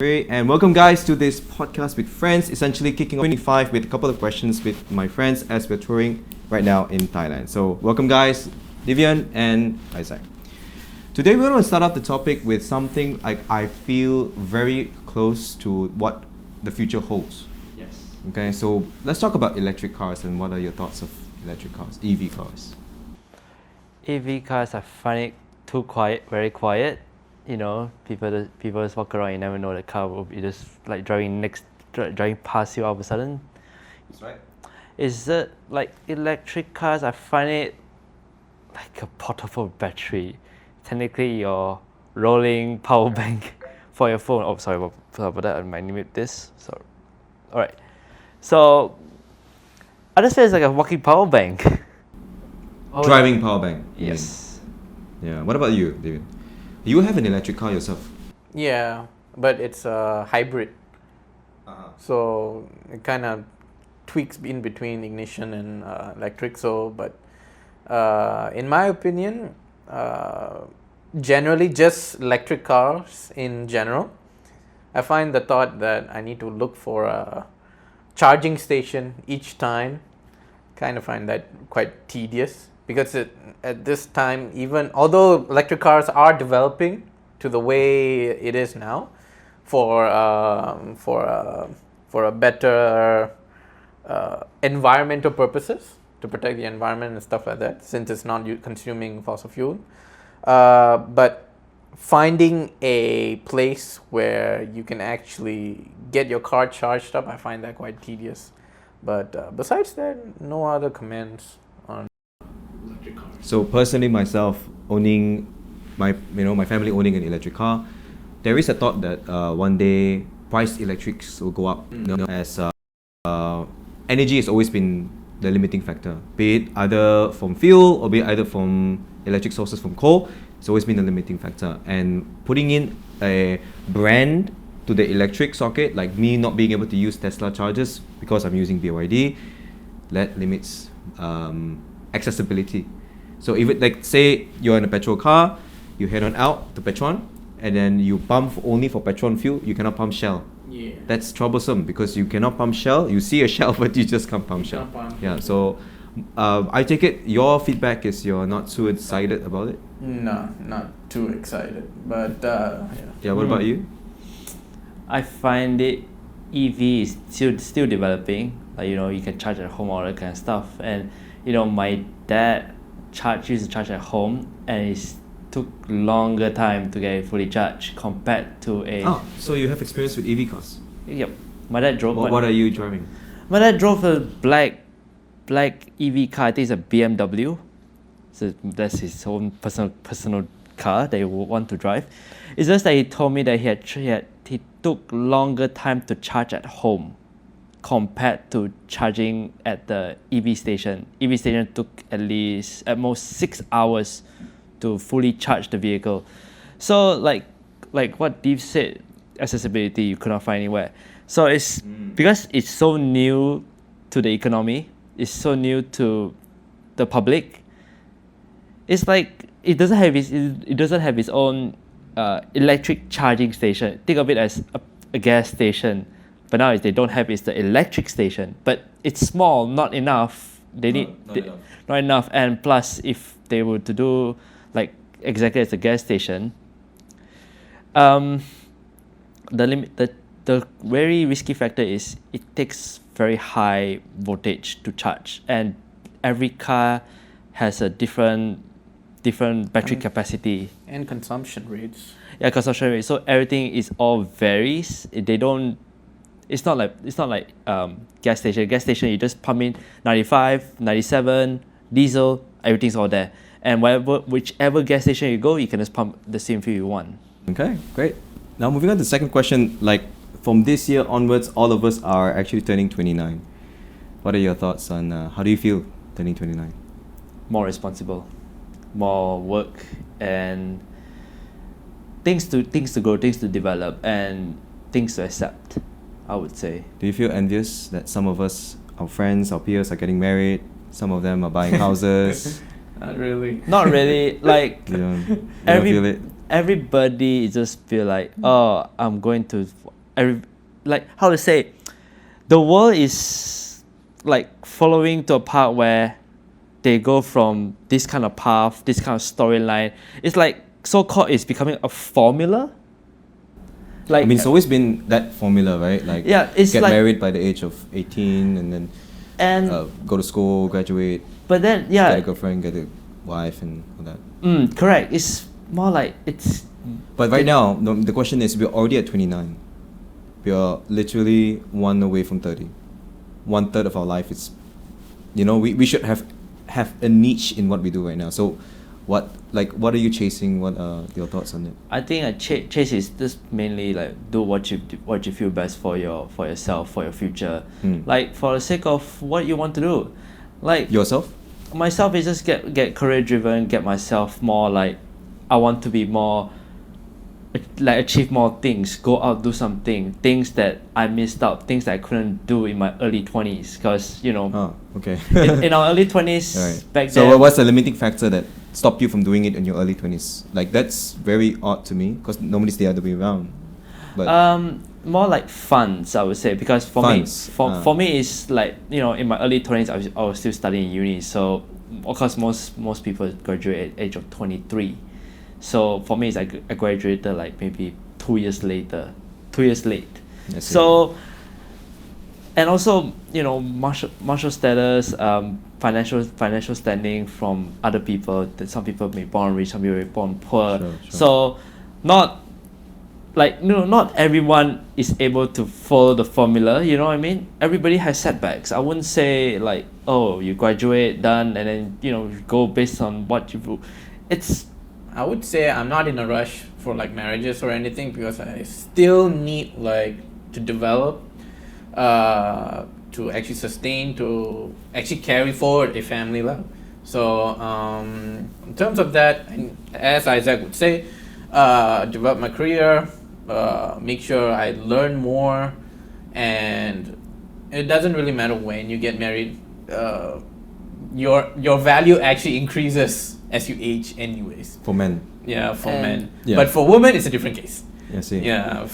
And welcome guys to this podcast with friends, essentially kicking off 25 with a couple of questions with my friends as we're touring right now in Thailand. So welcome guys, Divian and Isaac. Today we're going to start off the topic with something I feel very close to what the future holds. Yes. Okay, so let's talk about electric cars and what are your thoughts of electric cars, EV cars? EV cars, I find it too quiet, very quiet. You know, people just walk around, you never know the car will be just like driving past you all of a sudden. That's right. Is it like electric cars? I find it like a portable battery. Technically, your rolling power bank for your phone. Oh, sorry about that. I might mute this. So, all right. So, I just feel it's like a walking power bank. Driving power bank. Yes. Yeah. What about you, David? You have an electric car yourself. Yeah, but it's a hybrid. So it kind of tweaks in between ignition and electric. So, but in my opinion, generally just electric cars in general, I find the thought that I need to look for a charging station each time, kind of find that quite tedious. Because at this time, even although electric cars are developing to the way it is now, for a better environmental purposes, to protect the environment and stuff like that, since it's not consuming fossil fuel, but finding a place where you can actually get your car charged up, I find that quite tedious. But besides that, no other comments on electric cars. So personally, myself owning my family owning an electric car, there is a thought that one day price electrics will go up. As energy has always been the limiting factor, be it either from fuel or be it either from electric sources from coal. It's always been a limiting factor, and putting in a brand to the electric socket, like me not being able to use Tesla chargers because I'm using BYD, that limits accessibility. So if it, like say you're in a petrol car, you head on out to Petron and then you pump only for Petron fuel, you cannot pump Shell. Yeah. That's troublesome because you cannot pump Shell. You see a Shell but you just can't pump Shell. Yeah, so I take it your feedback is you're not too excited about it? No, not too excited. But yeah. Yeah, what about you? I find it EV is still developing. Like, you know, you can charge at home, all that kind of stuff. And you know, my dad used to charge at home, and it took longer time to get it fully charged compared to a. Oh, so you have experience with EV cars? Yep, my dad drove. What are you driving? My dad drove a black EV car. I think it's a BMW. So that's his own personal car that he would want to drive. It's just that he told me that he took longer time to charge at home compared to charging at the EV station. EV station took at most 6 hours to fully charge the vehicle. So like what Dave said, accessibility you cannot find anywhere. So it's because it's so new to the economy, it's so new to the public. It's like it doesn't have its own electric charging station. Think of it as a gas station. But now they don't have is the electric station. But it's small, not enough. Not enough. And plus, if they were to do like exactly as a gas station, the very risky factor is it takes very high voltage to charge, and every car has a different battery capacity And consumption rates. Yeah, consumption rate. So everything is all varies. It's not like gas station. Gas station, you just pump in 95, 97, diesel, everything's all there. And whichever gas station you go, you can just pump the same fuel you want. Okay, great. Now moving on to the second question, like from this year onwards, all of us are actually turning 29. What are your thoughts on how do you feel turning 29? More responsible, more work, and things to grow, things to develop, and things to accept, I would say. Do you feel envious that some of us, our friends, our peers are getting married? Some of them are buying houses. Not really. Not really. Like You don't every feel it? everybody just feel like, oh, I'm going to like how to say, the world is like following to a part where they go from this kind of path, this kind of storyline. It's like so-called it's becoming a formula. Like, I mean, it's always been that formula, right? Like, yeah, it's get like, married by the age of 18 and then go to school, graduate, but then get a girlfriend, get a wife, and all that. Correct. It's more like it's. But right now, the question is, we're already at 29. We are literally one away from 30. 1/3 of our life is, we should have a niche in what we do right now. So, what are you chasing? What are your thoughts on it? I think a chase is just mainly like do what you feel best for yourself, for your future. Like for the sake of what you want to do. Like Yourself? Myself is just get career driven, get myself more like, I want to be more like achieve more things, go out, do something, things that I missed out, things that I couldn't do in my early 20s, because Oh, okay. in our early 20s Right. back So then. what's the limiting factor that stopped you from doing it in your early 20s? Like, that's very odd to me, because nobody's the other way around. But more like funds, I would say, because for me it's like, in my early 20s I was still studying in uni, so of course most people graduate at age of 23. So for me, it's like I graduated like maybe 2 years late. So, and also martial status, financial standing from other people. That some people may born rich, some people may born poor. Sure. So, not everyone is able to follow the formula. You know what I mean? Everybody has setbacks. I wouldn't say like, oh, you graduate, done, and then you go based on what you do. I would say I'm not in a rush for like marriages or anything, because I still need like to develop, to actually sustain, to actually carry forward a family life. So in terms of that, as Isaac would say, develop my career, make sure I learn more, and it doesn't really matter when you get married. Your value actually increases as you age anyways. for men. Yeah, for men. Yeah. But for women, it's a different case. Yeah, see. Yeah,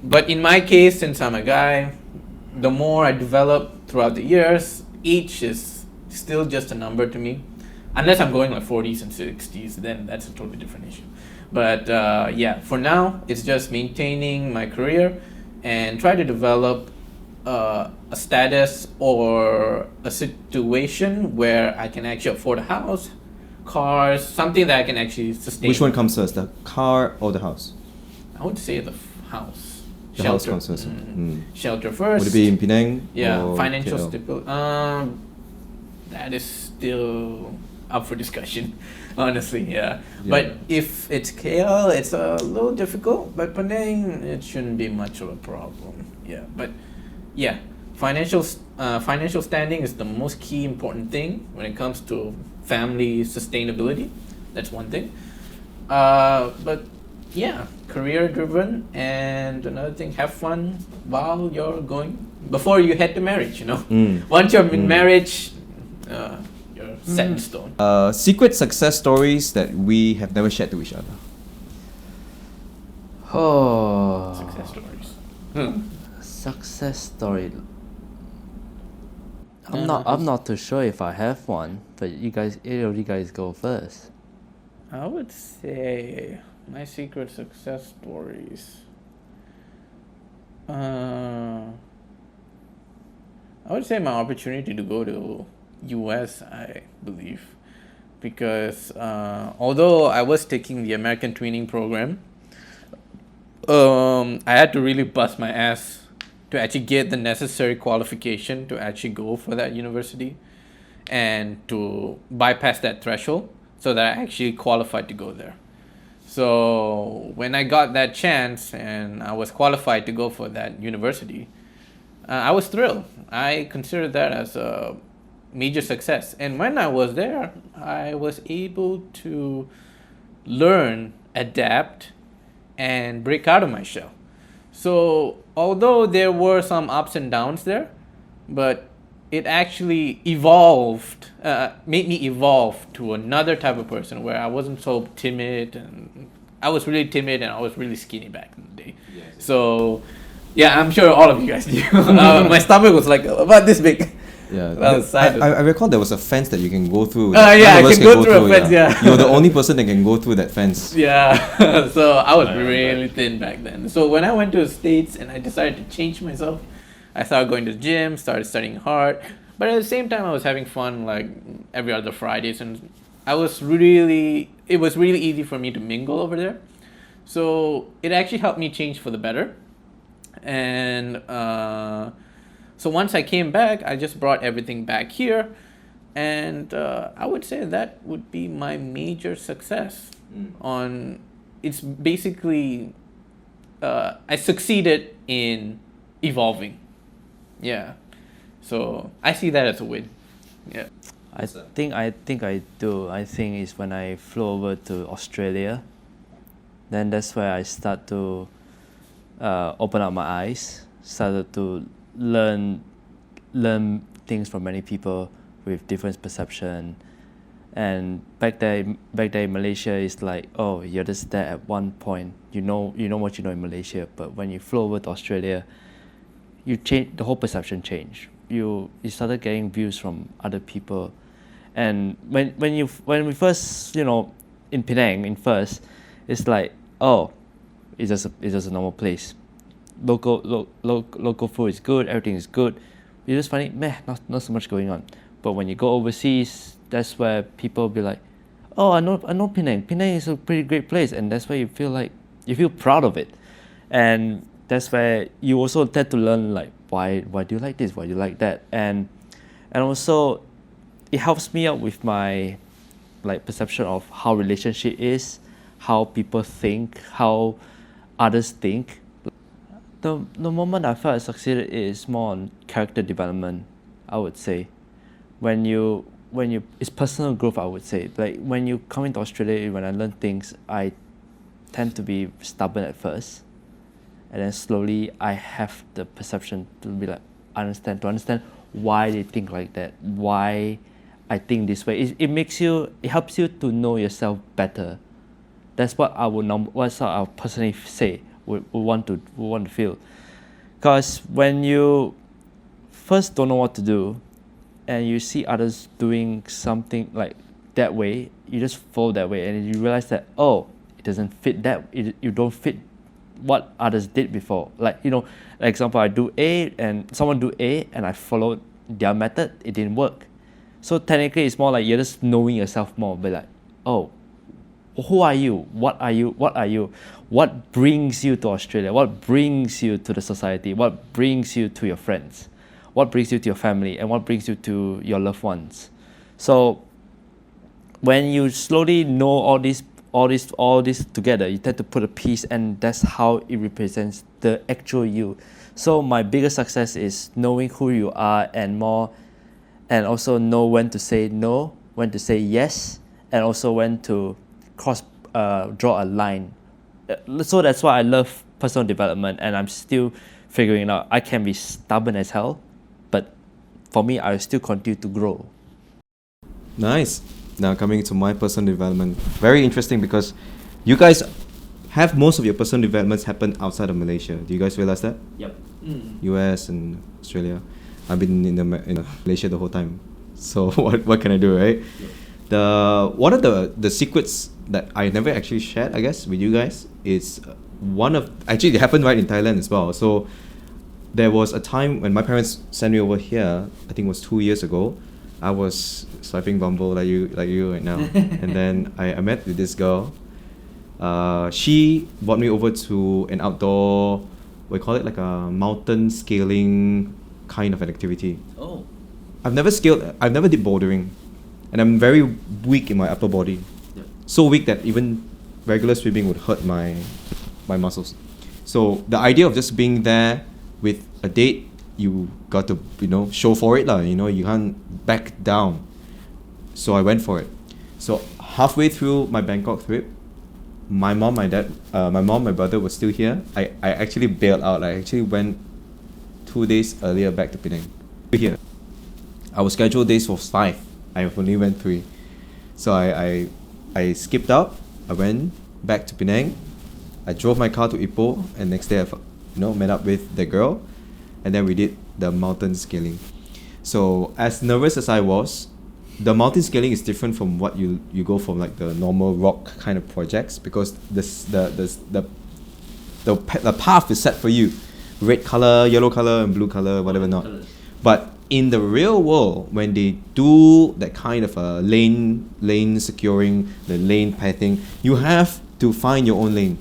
but in my case, since I'm a guy, the more I develop throughout the years, age is still just a number to me. Unless I'm going like 40s and 60s, then that's a totally different issue. But for now, it's just maintaining my career and try to develop a status or a situation where I can actually afford a house, cars, something that I can actually sustain. Which one comes first, the car or the house? I would say the house. The house comes first. Shelter first. Would it be in Penang? Yeah, or financial KL? stability. That is still up for discussion, honestly. Yeah. But if it's KL, it's a little difficult. But Penang, it shouldn't be much of a problem. Yeah. But yeah, financial standing is the most key important thing when it comes to family sustainability. That's one thing. But yeah, career driven, and another thing, have fun while you're going, before you head to marriage. Once you're in marriage, you're set in stone. Secret success stories that we have never shared to each other. Oh, Success stories. success story. I'm not too sure if I have one, but you guys go first. I would say my secret success stories. I would say my opportunity to go to US, I believe, because although I was taking the American twinning program, I had to really bust my ass to actually get the necessary qualification to actually go for that university and to bypass that threshold so that I actually qualified to go there. So when I got that chance and I was qualified to go for that university, I was thrilled. I considered that as a major success. And when I was there, I was able to learn, adapt, and break out of my shell. So although there were some ups and downs there, but it actually evolved, made me evolve to another type of person where I wasn't so timid, and I was really timid and I was really skinny back in the day. Yes. So, yeah, I'm sure all of you guys knew. My stomach was like about this big. Yeah, I recall there was a fence that you can go through. Yeah, I can go through a fence, yeah. You're the only person that can go through that fence. Yeah, so I was really thin back then. So when I went to the States and I decided to change myself, I started going to the gym, started studying hard. But at the same time, I was having fun like every other Fridays. And it was really easy for me to mingle over there. So it actually helped me change for the better. And so once I came back, I just brought everything back here. And I would say that would be my major success. It's basically, I succeeded in evolving. Yeah. So I see that as a win. Yeah. I think I do. I think it's when I flew over to Australia. Then that's where I start to open up my eyes, started to learn things from many people with different perception. And back there in Malaysia, it's like, oh, you're just there at one point. You know what you know in Malaysia, but when you flew over to Australia, you change, the whole perception changed. You started getting views from other people, and when we first, in Penang in first, it's like, oh, it's just a normal place. Local food is good, everything is good. You just find it not so much going on. But when you go overseas, that's where people be like, oh, I know Penang. Penang is a pretty great place, and that's where you feel proud of it, and that's where you also tend to learn like why do you like this, why do you like that, and also it helps me out with my like perception of how relationship is, how people think, how others think. The moment I felt I succeeded is more on character development, I would say. When you it's personal growth, I would say. Like when you come into Australia, when I learn things, I tend to be stubborn at first, and then slowly I have the perception to be like understand why they think like that, why I think this way. It helps you to know yourself better. That's what I'll personally say would want to feel. Because when you first don't know what to do, and you see others doing something like that way, you just follow that way, and you realize that, oh, it doesn't fit you don't fit what others did before. Like, example, I do A and someone do A and I followed their method, it didn't work. So technically it's more like you're just knowing yourself more, but like, oh, who are you? What are you? What brings you to Australia? What brings you to the society? What brings you to your friends? What brings you to your family? And what brings you to your loved ones? So when you slowly know all this together, you tend to put a piece, and that's how it represents the actual you. So my biggest success is knowing who you are and also know when to say no, when to say yes, and also when to draw a line. So that's why I love personal development, and I'm still figuring it out. I can be stubborn as hell, but for me, I still continue to grow. Nice. Now coming to my personal development, very interesting because you guys have most of your personal developments happen outside of Malaysia. Do you guys realize that? Yep. US and Australia. I've been in Malaysia the whole time. So what can I do, right? Yep. One of the secrets that I never actually shared, I guess, with you guys is actually it happened right in Thailand as well. So there was a time when my parents sent me over here. I think it was 2 years ago. I was swiping Bumble like you right now, and then I met with this girl. She brought me over to an outdoor, we call it like a mountain scaling kind of an activity. Oh. I've never did bouldering, and I'm very weak in my upper body. Yep. So weak that even regular swimming would hurt my muscles. So the idea of just being there with a date, you got to show for it lah. You can't back down. So I went for it. So halfway through my Bangkok trip, my mom, my brother was still here. I actually bailed out. I actually went 2 days earlier back to Penang. Here. Our scheduled days was 5. I only went 3. So I skipped out. I went back to Penang. I drove my car to Ipoh, and next day I met up with the girl, and then we did the mountain scaling. So as nervous as I was, the mountain scaling is different from what you go from like the normal rock kind of projects, because the path is set for you, red color, yellow color, and blue color, whatever not. But in the real world, when they do that kind of a lane securing, the lane pathing, you have to find your own lane.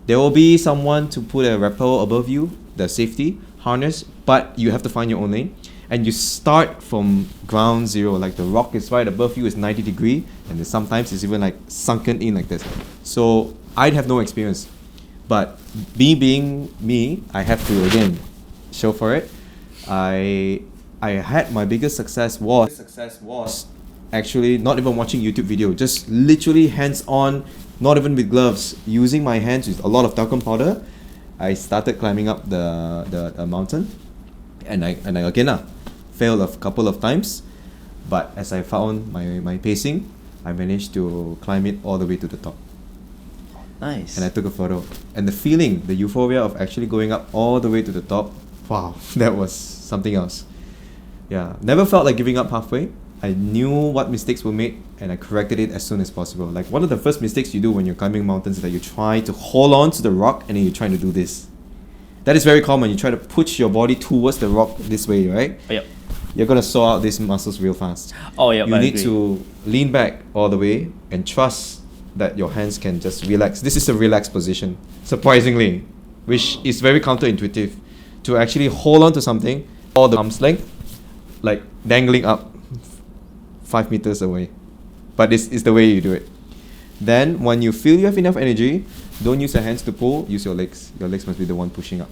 There will be someone to put a rappel above you, the safety harness, but you have to find your own lane. And you start from ground zero, like the rock is right above you, is 90 degree, and then sometimes it's even like sunken in like this. So I'd have no experience. But me being me, I have to again show for it. I had my biggest success was actually not even watching YouTube video, just literally hands-on, not even with gloves, using my hands with a lot of talcum powder. I started climbing up the mountain, and I again failed a couple of times, but as I found my pacing, I managed to climb it all the way to the top. Nice. And I took a photo, and the feeling, the euphoria of actually going up all the way to the top, wow, that was something else. Yeah, never felt like giving up halfway. I knew what mistakes were made, and I corrected it as soon as possible. Like, one of the first mistakes you do when you're climbing mountains is that you try to hold on to the rock, and then you're trying to do this. That is very common. You try to push your body towards the rock this way, right? Yep. You're gonna saw out these muscles real fast. Oh yeah. You need to lean back all the way and trust that your hands can just relax. This is a relaxed position, surprisingly, which is very counterintuitive. To actually hold on to something all the arm's length, like dangling up 5 meters away. But it's the way you do it. Then when you feel you have enough energy, don't use your hands to pull, use your legs. Your legs must be the one pushing up.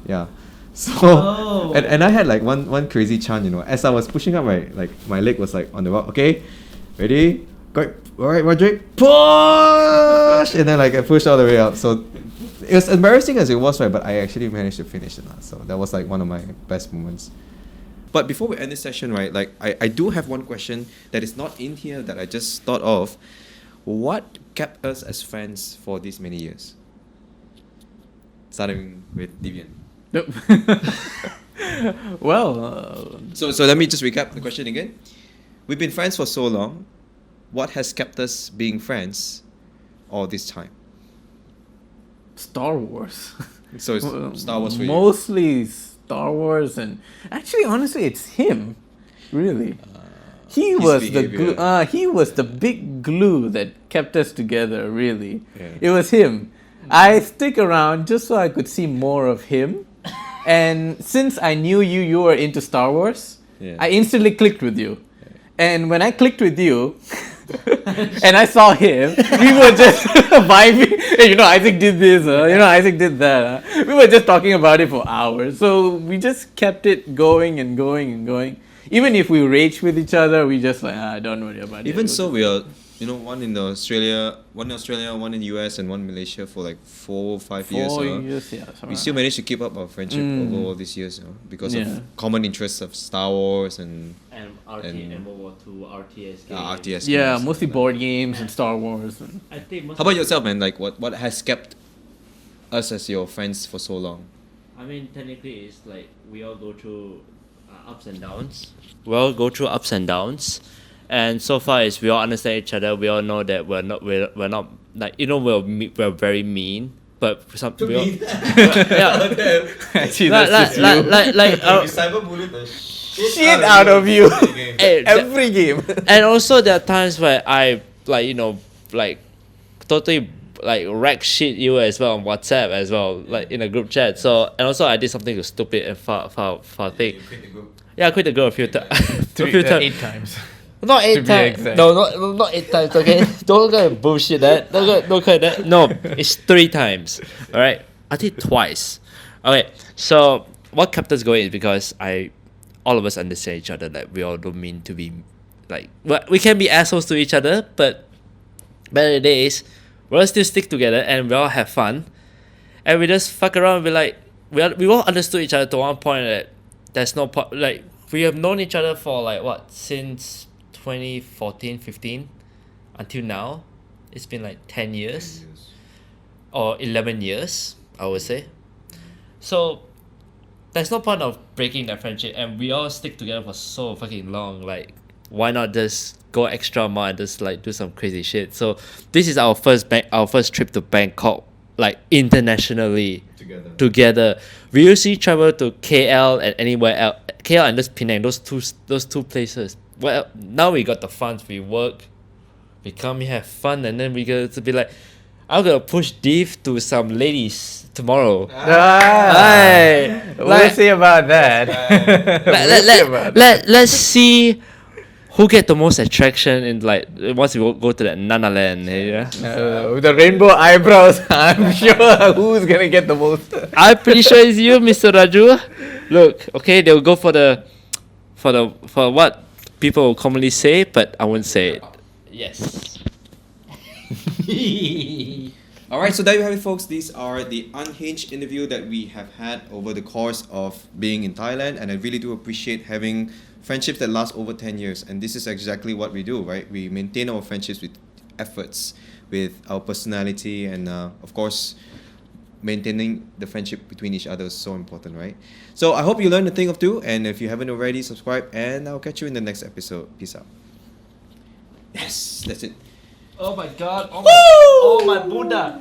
Yeah. So and I had like one crazy chant, as I was pushing up, right, like my leg was like on the rock. Okay, ready, go. Alright, Rodric, push, and then like I pushed all the way up. So it was embarrassing as it was, right, but I actually managed to finish it. So that was like one of my best moments. But before we end this session, right, like I do have one question that is not in here that I just thought of. What kept us as friends for these many years? Starting with Devian. Well, So let me just recap the question again. We've been friends for so long. What has kept us being friends all this time? Star Wars. So it's Star Wars for you. Mostly Star Wars, and actually, honestly, it's him. Really, he was the glue. He was the big glue that kept us together. Really, It was him. I stick around just so I could see more of him, and since I knew you were into Star Wars, I instantly clicked with you. And when I clicked with you, and I saw him, we were just vibing. Hey, Isaac did this, Isaac did that. We were just talking about it for hours. So we just kept it going and going and going. Even if we rage with each other, we just like, don't worry about it. Even so, we are, one in Australia, one in US, and one in Malaysia for like 4 or 5 years. 4 years, yeah. We still managed to keep up our friendship over all these years, because of common interests of Star Wars and World War II, RTS games. RTS Yeah, games. mostly board games and Star Wars. I think How about yourself, man? Like, what has kept us as your friends for so long? I mean, technically, it's like we all go through ups and downs. We all go through ups and downs, and so far is we all understand each other. We all know that we're not like we're very mean, but some we all, yeah. Actually, like cyberbullied the shit out of you. Every game. And also there are times where I totally wreck shit you as well on WhatsApp as well, like in a group chat. So, and also I did something stupid and far thing. You quit the group. Yeah, I quit the group a few times. 8 times. Not 8 To be times. exact. No, not 8 times. Okay, don't go and bullshit that. Don't go that. No, it's 3 times. All right, I did twice. Okay, so what kept us going is because all of us understand each other. Like we all don't mean to be, we can be assholes to each other, but better the day is we'll still stick together and we all have fun, and we just fuck around. We all understood each other to one point that there's no point. Like we have known each other for like what, since 2014, 15 until now. It's been like 10 years or 11 years, I would say. So there's no point of breaking that friendship, and we all stick together for so fucking long. Like, why not just go extra mile and just like do some crazy shit? So this is our first trip to Bangkok, like internationally together. We usually travel to KL and anywhere else. KL and just Penang, those two places. Well, now we got the funds. We work, we come here, have fun, and then we go to be like, I'm gonna push Div to some ladies tomorrow. We'll see about that. Let's see who get the most attraction in, like, once we go to that Nana land. Yeah? With the rainbow eyebrows, I'm sure who's gonna get the most. I'm pretty sure it's you, Mr. Raju. Look, okay, they'll go for what people will commonly say, but I won't say it. Yes. Alright, so there you have it, folks. These are the unhinged interview that we have had over the course of being in Thailand, and I really do appreciate having friendships that last over 10 years. And this is exactly what we do, right? We maintain our friendships with efforts, with our personality, and of course, maintaining the friendship between each other is so important, right? So I hope you learned a thing or two, and if you haven't already, subscribe, and I'll catch you in the next episode. Peace out. Yes, that's it. Oh my god. Oh my Buddha.